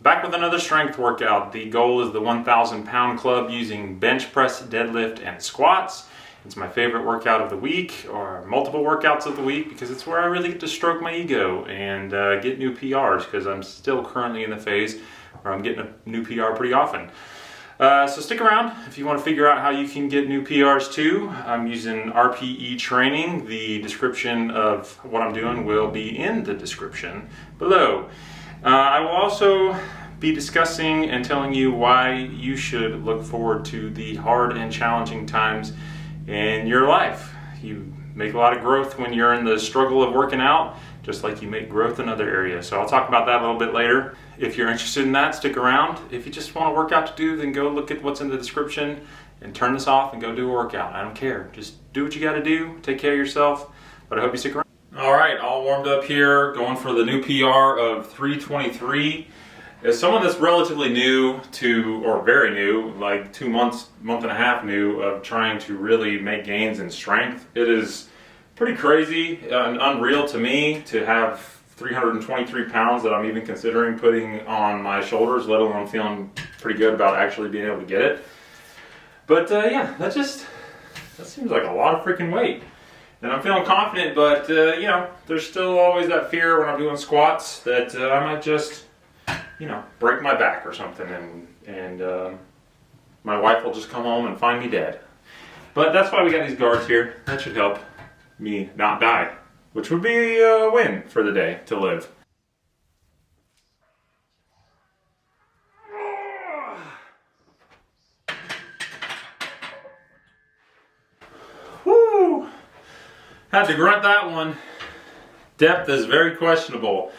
Back with another strength workout. The goal is the 1,000 pound club using bench press, deadlift, and squats. It's my favorite workout of the week, or multiple workouts of the week, because it's where I really get to stroke my ego and get new PRs, because I'm still currently in the phase where I'm getting a new PR pretty often. So stick around if you want to figure out how you can get new PRs too. I'm using RPE training. The description of what I'm doing will be in the description below. I will also be discussing and telling you why you should look forward to the hard and challenging times in your life. You make a lot of growth when you're in the struggle of working out, just like you make growth in other areas. So I'll talk about that a little bit later. If you're interested in that, stick around. If you just want a workout to do, then go look at what's in the description and turn this off and go do a workout. I don't care. Just do what you got to do. Take care of yourself. But I hope you stick around. All right, all warmed up here, going for the new PR of 323. As someone that's relatively new to, or very new, like 2 months, month and a half new, of trying to really make gains in strength, it is pretty crazy and unreal to me to have 323 pounds that I'm even considering putting on my shoulders, let alone feeling pretty good about actually being able to get it. But yeah, that seems like a lot of freaking weight. And I'm feeling confident, but you know, there's still always that fear when I'm doing squats that I might just, you know, break my back or something, and my wife will just come home and find me dead. But that's why we got these guards here. That should help me not die, which would be a win for the day to live. Woo! Had to grunt that one. Depth is very questionable.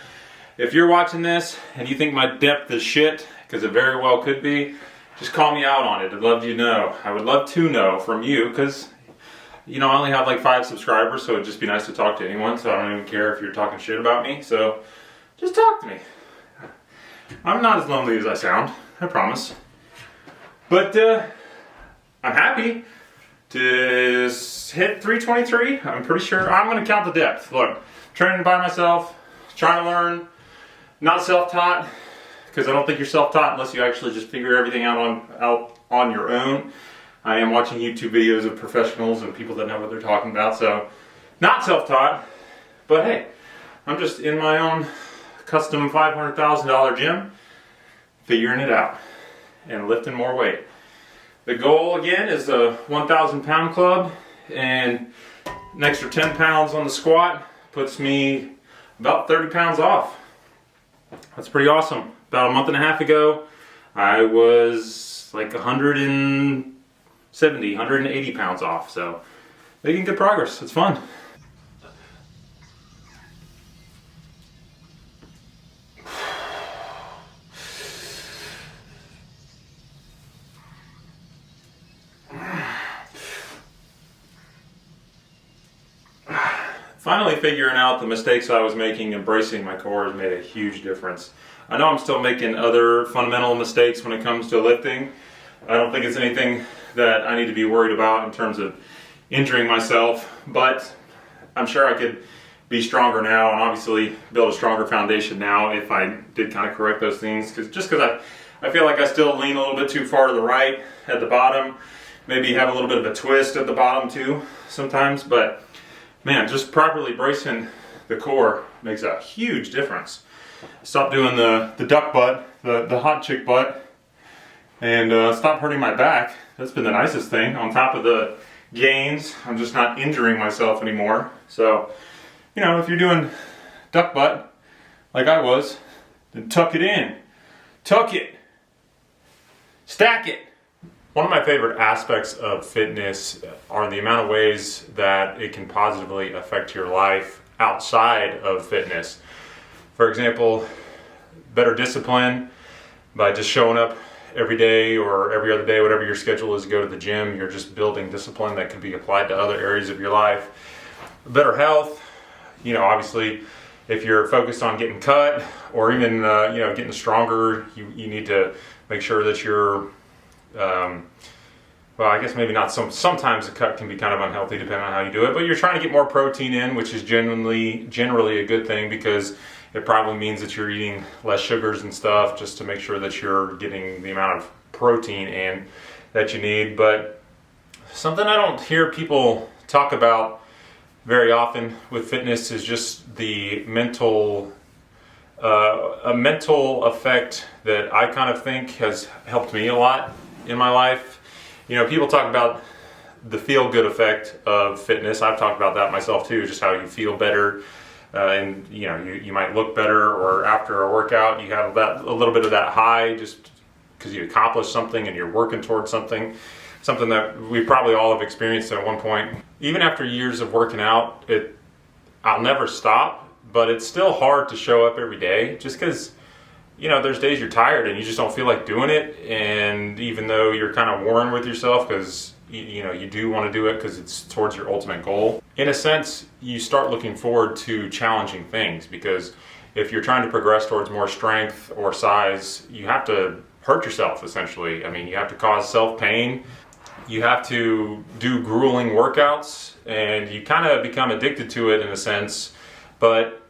If you're watching this and you think my depth is shit, because it very well could be, just call me out on it. I'd love to know. I would love to know from you, because you know, I only have like 5 subscribers, so it'd just be nice to talk to anyone, so I don't even care if you're talking shit about me, so just talk to me. I'm not as lonely as I sound, I promise. But I'm happy to hit 323. I'm pretty sure I'm going to count the depth. Look, training by myself, trying to learn, not self-taught, because I don't think you're self-taught unless you actually just figure everything out on your own. I am watching YouTube videos of professionals and people that know what they're talking about, so not self-taught, but hey, I'm just in my own custom $500,000 gym, figuring it out and lifting more weight. The goal again is a 1,000 pound club, and an extra 10 pounds on the squat puts me about 30 pounds off. That's pretty awesome. About a month and a half ago, I was like 170, 180 pounds off, so making good progress. It's fun. Finally figuring out the mistakes I was making, embracing my core has made a huge difference. I know I'm still making other fundamental mistakes when it comes to lifting. I don't think it's anything that I need to be worried about in terms of injuring myself, but I'm sure I could be stronger now and obviously build a stronger foundation now if I did kind of correct those things. Because I feel like I still lean a little bit too far to the right at the bottom, maybe have a little bit of a twist at the bottom too sometimes, but man, just properly bracing the core makes a huge difference. Stop doing the duck butt, the hot chick butt, and stop hurting my back. That's been the nicest thing. On top of the gains, I'm just not injuring myself anymore. So, you know, if you're doing duck butt like I was, then tuck it in. Tuck it. Stack it. One of my favorite aspects of fitness are the amount of ways that it can positively affect your life outside of fitness. For example, better discipline by just showing up every day or every other day, whatever your schedule is to go to the gym. You're just building discipline that can be applied to other areas of your life. Better health, you know, obviously if you're focused on getting cut or even you know, getting stronger, you need to make sure that you're well, I guess maybe not. Sometimes a cut can be kind of unhealthy depending on how you do it, but you're trying to get more protein in, which is generally a good thing, because It probably means that you're eating less sugars and stuff just to make sure that you're getting the amount of protein in that you need. But something I don't hear people talk about very often with fitness is just the mental a mental effect that I kind of think has helped me a lot in my life. You know, people talk about the feel-good effect of fitness. I've talked about that myself too, just how you feel better, and you know, you might look better, or after a workout you have a little bit of that high just because you accomplished something and you're working towards something that we probably all have experienced at one point. Even after years of working out, I'll never stop. But it's still hard to show up every day just because, you know, there's days you're tired and you just don't feel like doing it. And even though you're kind of warring with yourself because, you know, you do want to do it because it's towards your ultimate goal. In a sense, you start looking forward to challenging things, because if you're trying to progress towards more strength or size, you have to hurt yourself essentially. I mean, you have to cause self-pain. You have to do grueling workouts, and you kind of become addicted to it in a sense. But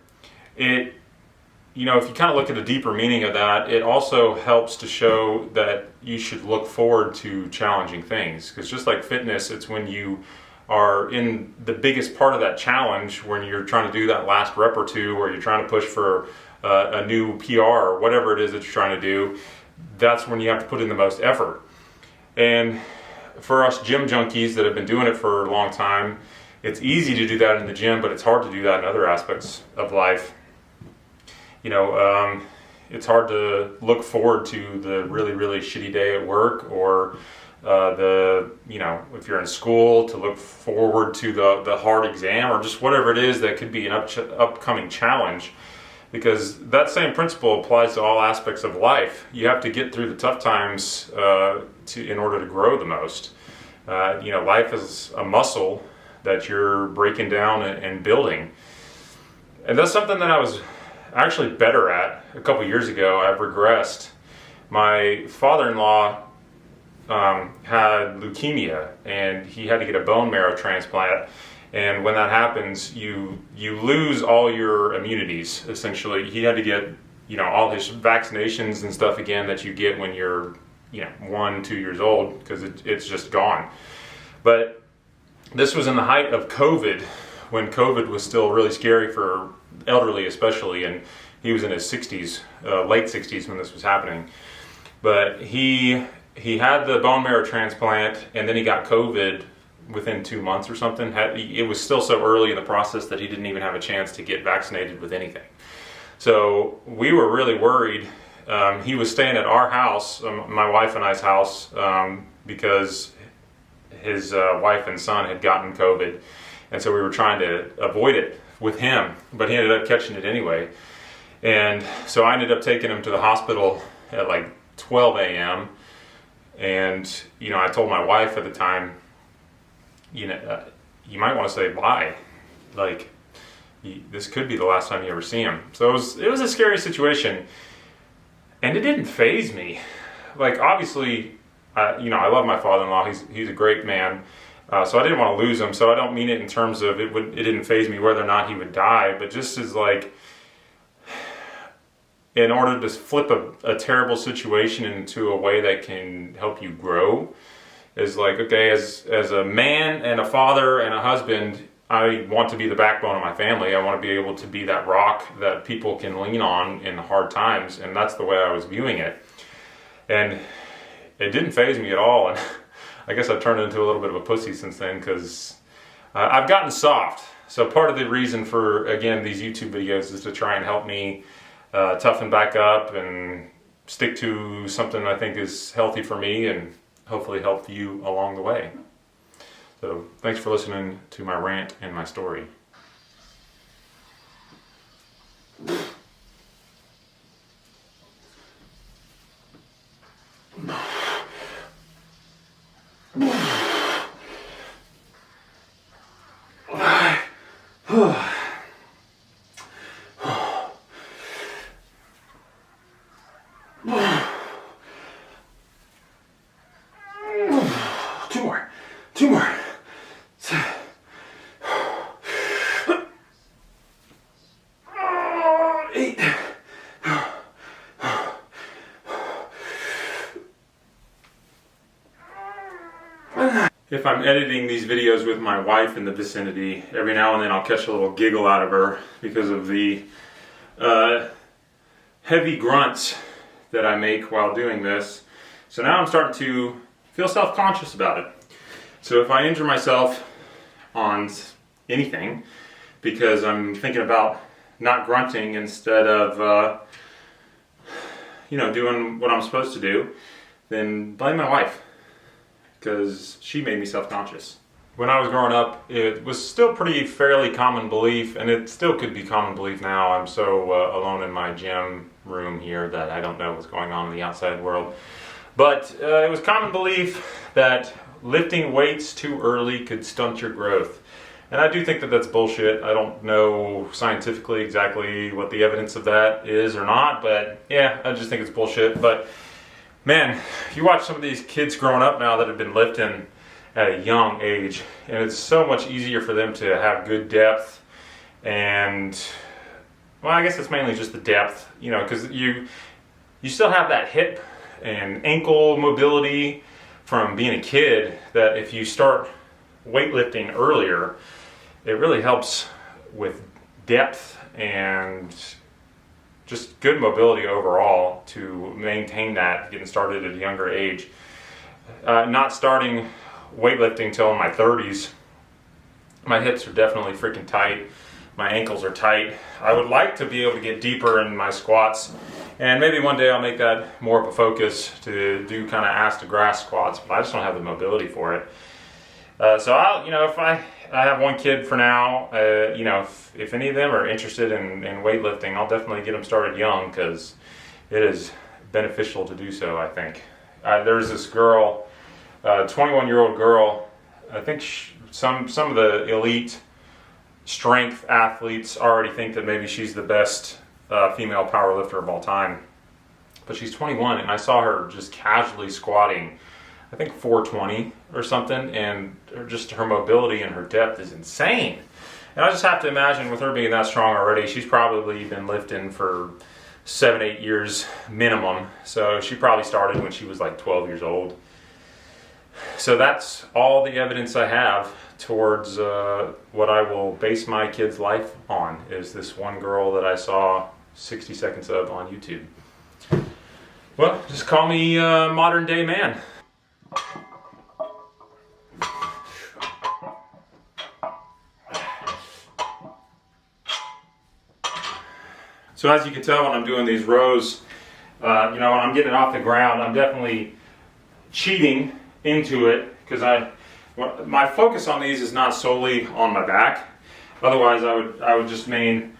you know, if you kind of look at the deeper meaning of that, it also helps to show that you should look forward to challenging things. Because just like fitness, it's when you are in the biggest part of that challenge, when you're trying to do that last rep or two, or you're trying to push for a new PR or whatever it is that you're trying to do, that's when you have to put in the most effort. And for us gym junkies that have been doing it for a long time, it's easy to do that in the gym, but it's hard to do that in other aspects of life. You know, it's hard to look forward to the really, really shitty day at work, or you know, if you're in school, to look forward to the hard exam, or just whatever it is that could be an upcoming challenge. Because that same principle applies to all aspects of life. You have to get through the tough times in order to grow the most. You know, life is a muscle that you're breaking down and building. And that's something that I was actually better at a couple years ago. I've regressed. My father-in-law had leukemia, and he had to get a bone marrow transplant. And when that happens, you lose all your immunities, essentially. He had to get, you know, all his vaccinations and stuff again that you get when you're, you know, 1-2 years old, because it's just gone. But this was in the height of COVID, when COVID was still really scary for elderly especially, and he was in his 60s, late 60s when this was happening. But he had the bone marrow transplant, and then he got COVID within 2 months or something. It was still so early in the process that he didn't even have a chance to get vaccinated with anything. So we were really worried. He was staying at our house, my wife and I's house, because his wife and son had gotten COVID, and so we were trying to avoid it with him, but he ended up catching it anyway. And so I ended up taking him to the hospital at like 12 a.m. And, you know, I told my wife at the time, you know, you might want to say bye. Like, this could be the last time you ever see him. So it was a scary situation, and it didn't faze me. Like, obviously, you know, I love my father-in-law. He's a great man. So I didn't want to lose him. So I don't mean it in terms of it didn't faze me whether or not he would die, but just as like, in order to flip a terrible situation into a way that can help you grow, is like, okay, as a man and a father and a husband, I want to be the backbone of my family. I want to be able to be that rock that people can lean on in hard times, and that's the way I was viewing it. And it didn't faze me at all, and I guess I've turned into a little bit of a pussy since then, because I've gotten soft. So part of the reason for, again, these YouTube videos is to try and help me toughen back up and stick to something I think is healthy for me, and hopefully help you along the way. So thanks for listening to my rant and my story. Two more. 8. If I'm editing these videos with my wife in the vicinity, every now and then I'll catch a little giggle out of her because of the heavy grunts that I make while doing this. So now I'm starting to feel self-conscious about it. So if I injure myself on anything because I'm thinking about not grunting instead of doing what I'm supposed to do, then blame my wife, because she made me self-conscious. When I was growing up, it was still fairly common belief, and it still could be common belief now. I'm so alone in my gym room here that I don't know what's going on in the outside world. But it was common belief that lifting weights too early could stunt your growth. And I do think that that's bullshit. I don't know scientifically exactly what the evidence of that is or not, but yeah, I just think it's bullshit. But man, you watch some of these kids growing up now that have been lifting at a young age, and it's so much easier for them to have good depth. And well, I guess it's mainly just the depth, because you still have that hip and ankle mobility from being a kid, that if you start weightlifting earlier, it really helps with depth and just good mobility overall to maintain that getting started at a younger age. Not starting weightlifting till in my 30s, my hips are definitely freaking tight. My ankles are tight. I would like to be able to get deeper in my squats, and maybe one day I'll make that more of a focus to do kind of ass to grass squats, but I just don't have the mobility for it. So I'll, if I have one kid for now, if any of them are interested in weightlifting, I'll definitely get them started young, because it is beneficial to do so, I think. There's this girl, 21-year-old girl, I think some of the elite strength athletes already think that maybe she's the best female powerlifter of all time. But she's 21, and I saw her just casually squatting, I think 420 or something, and just her mobility and her depth is insane. And I just have to imagine, with her being that strong already, she's probably been lifting for 7-8 years minimum. So she probably started when she was like 12 years old. So that's all the evidence I have towards what I will base my kid's life on, is this one girl that I saw 60 seconds of on YouTube. Well, just call me modern day man. So as you can tell, when I'm doing these rows, when I'm getting it off the ground, I'm definitely cheating into it, because my focus on these is not solely on my back. Otherwise, I would just maintain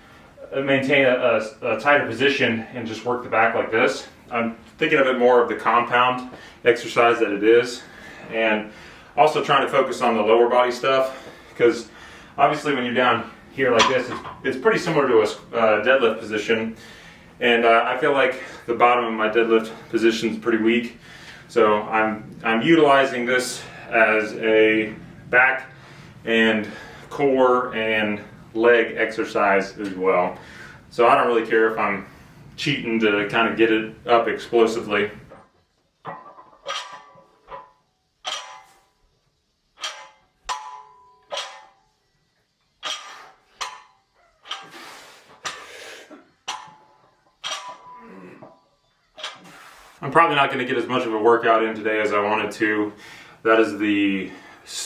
a tighter position and just work the back like this. I'm thinking of it more of the compound exercise that it is, and also trying to focus on the lower body stuff, because obviously when you're down here like this, it's pretty similar to a deadlift position, and I feel like the bottom of my deadlift position is pretty weak. So I'm utilizing this as a back and core and leg exercise as well. So I don't really care if I'm cheating to kind of get it up explosively. I'm probably not going to get as much of a workout in today as I wanted to. That is the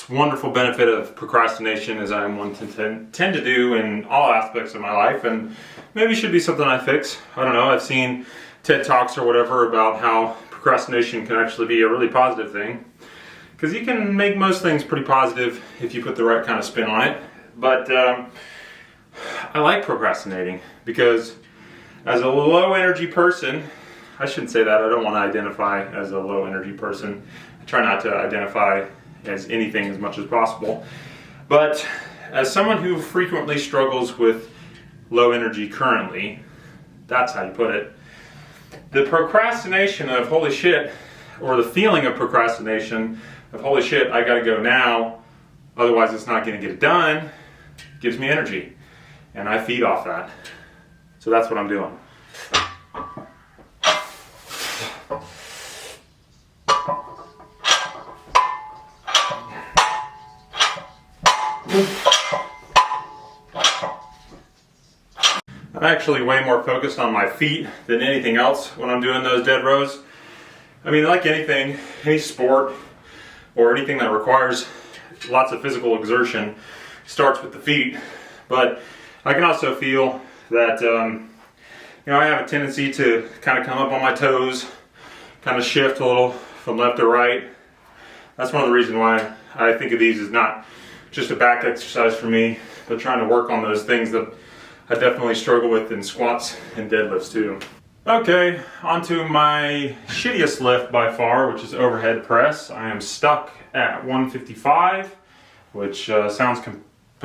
wonderful benefit of procrastination, as I'm one to tend to do in all aspects of my life, and maybe should be something I fix. I don't know, I've seen TED Talks or whatever about how procrastination can actually be a really positive thing, because you can make most things pretty positive if you put the right kind of spin on it. But I like procrastinating, because as a low energy person, I shouldn't say that, I don't want to identify as a low energy person. I try not to identify as anything as much as possible. But as someone who frequently struggles with low energy currently, that's how you put it, the procrastination of holy shit, or the feeling of procrastination of holy shit, I gotta go now, otherwise it's not gonna get it done, gives me energy. And I feed off that. So that's what I'm doing. I'm actually way more focused on my feet than anything else when I'm doing those dead rows. I mean, like anything, any sport or anything that requires lots of physical exertion starts with the feet. But I can also feel that I have a tendency to kind of come up on my toes, kind of shift a little from left to right. That's one of the reasons why I think of these as not just a back exercise for me, but trying to work on those things that I definitely struggle with in squats and deadlifts too. Okay, onto my shittiest lift by far, which is overhead press. I am stuck at 155, which sounds